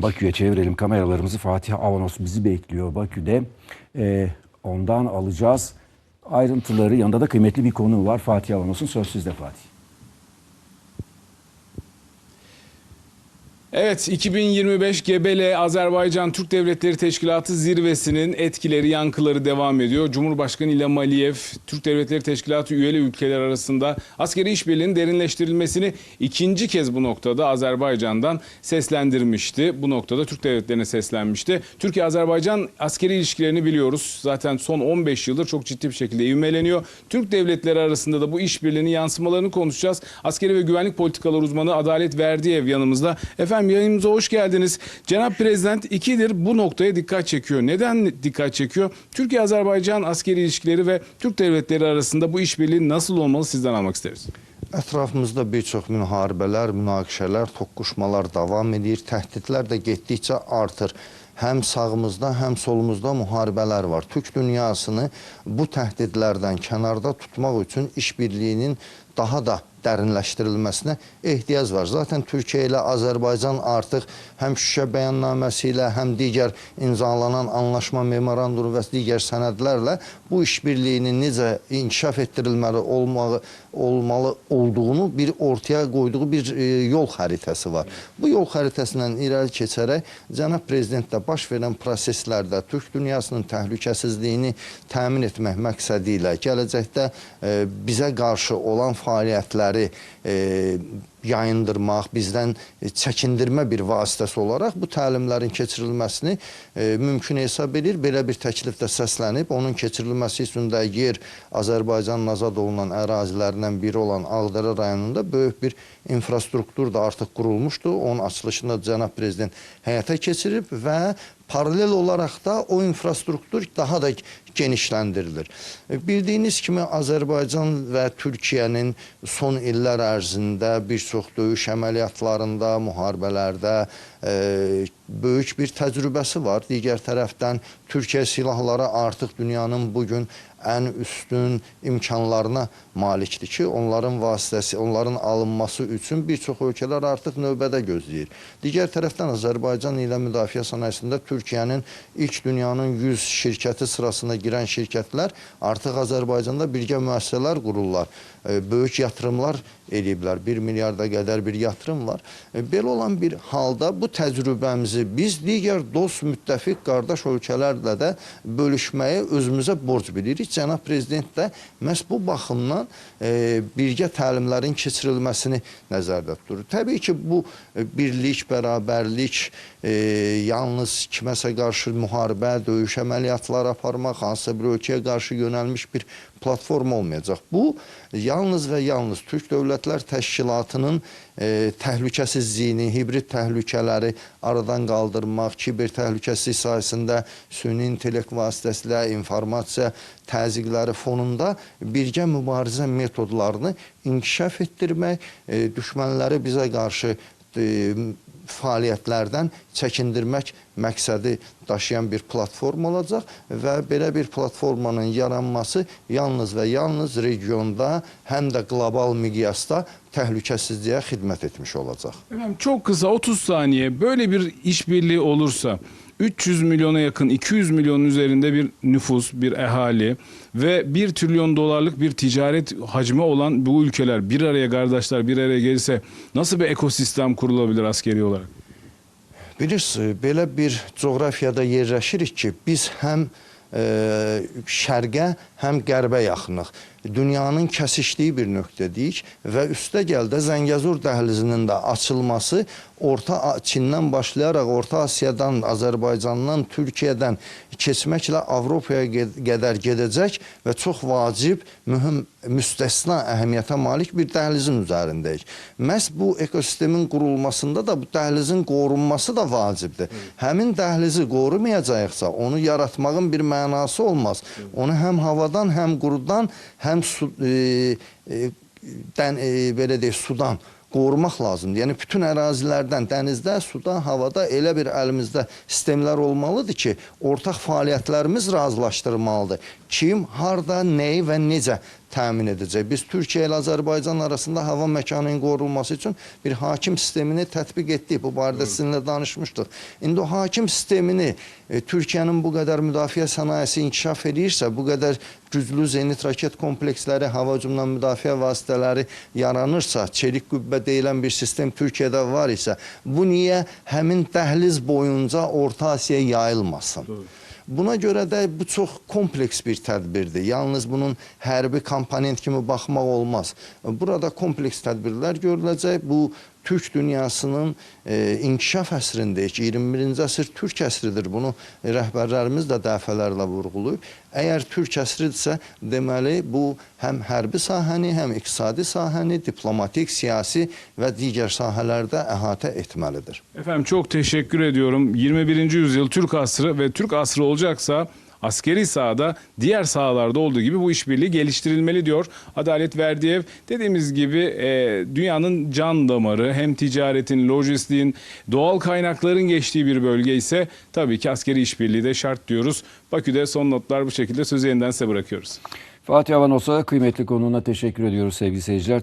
Hemen Bakü'ye çevirelim kameralarımızı. Fatih Avanos bizi bekliyor Bakü'de. Ondan alacağız ayrıntıları. Yanında da kıymetli bir konu var. Fatih Avanos'un söz sizde Fatih. Evet, 2025 Gebele Azerbaycan Türk Devletleri Teşkilatı zirvesinin etkileri, yankıları devam ediyor. Cumhurbaşkanı İlham Aliyev, Türk Devletleri Teşkilatı üyeli ülkeler arasında askeri işbirliğinin derinleştirilmesini ikinci kez bu noktada Azerbaycan'dan seslendirmişti. Bu noktada Türk devletlerine seslenmişti. Türkiye-Azerbaycan askeri ilişkilerini biliyoruz. Zaten son 15 yıldır çok ciddi bir şekilde ivmeleniyor. Türk devletleri arasında da bu işbirliğinin yansımalarını konuşacağız. Askeri ve güvenlik politikaları uzmanı Adalet Verdiyev yanımızda. Efendim yayınımıza hoş geldiniz. Cenab-ı Prezident ikidir bu noktaya dikkat çekiyor. Neden dikkat çekiyor? Türkiye-Azerbaycan askeri ilişkileri ve Türk devletleri arasında bu işbirliği nasıl olmalı sizden almak isteriz. Ətrafımızda bir çox müharibələr, münaqişələr, toqquşmalar davam edir. Təhdidlər də getdikcə artır. Həm sağımızda, həm solumuzda müharibələr var. Türk dünyasını bu təhdidlərdən kənarda tutmaq üçün işbirliyinin daha da dərinləşdirilməsinə ehtiyac var. Zaten Türkiyə ilə Azərbaycan artıq həm Şuşa bəyannaməsi ilə, həm digər imzalanan anlaşma, memorandumu və digər sənədlərlə bu işbirliyinin necə inkişaf etdirilməli olmalı olduğunu bir ortaya qoyduğu bir yol xəritəsi var. Bu yol xəritəsindən irəli keçərək Cənab Prezidentlə baş verən proseslərdə Türk dünyasının təhlükəsizliyini təmin etmək məqsədi ilə gələcəkdə bizə qarşı olan fəaliyyətləri yayındırmaq, bizdən çəkindirmə bir vasitəsi olaraq bu təlimlərin keçirilməsini mümkün hesab edir. Belə bir təklif də səslənib. Onun keçirilməsi üçün də yer Azərbaycanın azad olunan ərazilərindən biri olan Ağdərə rayonunda böyük bir infrastruktur da artıq qurulmuşdu. Onun açılışında Cənab Prezident həyata keçirib və paralel olaraq da o infrastruktur daha da genişləndirilir. Bildiyiniz kimi Azərbaycan və Türkiyənin son illər ərzində bir çox döyüş əməliyyatlarında, müharibələrdə böyük bir təcrübəsi var. Digər tərəfdən Türkiyə silahları artıq dünyanın bugün ən üstün imkanlarına malikdir ki, onların vasitəsi, onların alınması üçün bir çox ölkələr artıq növbədə gözləyir. Digər tərəfdən Azərbaycan ilə müdafiə sənayesində Türkiyənin ilk dünyanın 100 şirkəti sırasına girən şirkətlər artıq Azərbaycanda birgə müəssisələr qururlar. Böyük yatırımlar ediblər. 1 milyarda qədər bir yatırım var. Belə olan bir halda bu təcrübəmizi biz digər dost, müttəfiq, qardaş ölkələrlə də bölüşməyi özümüzə borc bilirik. Cənab Prezident də məhz bu baxımdan birgə təlimlərin keçirilməsini nəzərdə tutur. Təbii ki, bu birlik, bərabərlik, yalnız kiməsə qarşı müharibə, döyüş əməliyyatları aparmaq, hansısa bir ölkəyə qarşı yönəlmiş bir platform olmayacaq. Bu, yalnız və yalnız Türk Dövlətlər Təşkilatının təhlükəsizliyini, hibrid təhlükələri aradan qaldırmaq, kiber təhlükəsizlik sayəsində süni intellekt vasitəsilə informasiya təzyiqləri fonunda birgə mübarizə metodlarını inkişaf etdirmək, düşmənləri bizə qarşı fəaliyyətlərdən çəkindirmək məqsədi daşıyan bir platform olacaq və belə bir platformanın yaranması yalnız və yalnız regionda həm də qlobal miqyasda təhlükəsizliyə xidmət etmiş olacaq. Efendim, çok kısa 30 saniye böyle bir işbirliği olursa 300 milyona yakın 200 milyonun üzerinde bir nüfus, bir ehali ve 1 trilyon dolarlık bir ticaret hacmi olan bu ülkeler bir araya kardeşler bir araya gelirse nasıl bir ekosistem kurulabilir askeri olarak? Bilirsiniz, belə bir coğrafiyada yerləşirik ki, biz həm şərqə, həm qərbə yaxınıq. Dünyanın kəsişdiyi bir nöqtədəyik və üstə gəldə Zəngəzur dəhlizinin də açılması Çindən başlayaraq Orta Asiyadan, Azərbaycandan, Türkiyədən keçməklə Avropaya qədər gedəcək və çox vacib, mühüm, müstəsna əhəmiyyətə malik bir dəhlizin üzərindəyik. Məhz bu ekosistemin qurulmasında da bu dəhlizin qorunması da vacibdir. Həmin dəhlizi qorumayacaqsa onu yaratmağın bir mənası olmaz. Onu həm havadan, həm qurudan, həm belə deyək, sudan qorumaq lazımdır. Yəni, bütün ərazilərdən, dənizdə, suda, havada elə bir əlimizdə sistemlər olmalıdır ki, ortaq fəaliyyətlərimiz razılaşdırılmalıdır. Kim, harada, nəyi və necə təmin edəcək. Biz Türkiyə ilə Azərbaycan arasında hava məkanının qorunması üçün bir hakim sistemini tətbiq etdik. Bu barədə sizinlə danışmışdıq. İndi o hakim sistemini Türkiyənin bu qədər müdafiə sənayesi inkişaf edirsə, bu qədər güclü zenit raket kompleksləri, hava hücumundan müdafiə vasitələri yaranırsa, çelik qübbə deyilən bir sistem Türkiyədə var isə, bu niyə həmin dəhliz boyunca Orta Asiyaya yayılmasın? Doğru. Buna görə də bu çox kompleks bir tədbirdir. Yalnız bunun hərbi komponent kimi baxmaq olmaz. Burada kompleks tədbirlər görüləcək. Bu Türk dünyasının inkişaf əsrindəyik. 21-ci əsr Türk əsridir. Bunu rəhbərlərimiz də dəfələrlə vurğulayıb. Əgər Türk əsridirsə, deməli bu həm hərbi sahəni, həm iqtisadi sahəni, diplomatik, siyasi və digər sahələrdə əhatə etməlidir. Efendim çok teşekkür ediyorum. 21. yüzyıl Türk asrı ve Türk asrı olacaksa askeri sahada diğer sahalarda olduğu gibi bu işbirliği geliştirilmeli diyor Adalet Verdiyev. Dediğimiz gibi dünyanın can damarı, hem ticaretin, lojistiğin, doğal kaynakların geçtiği bir bölge ise tabii ki askeri işbirliği de şart diyoruz. Bakü'de son notlar bu şekilde, sözü yeniden size bırakıyoruz. Fatih Avanos'a kıymetli konuğuna teşekkür ediyoruz sevgili seyirciler.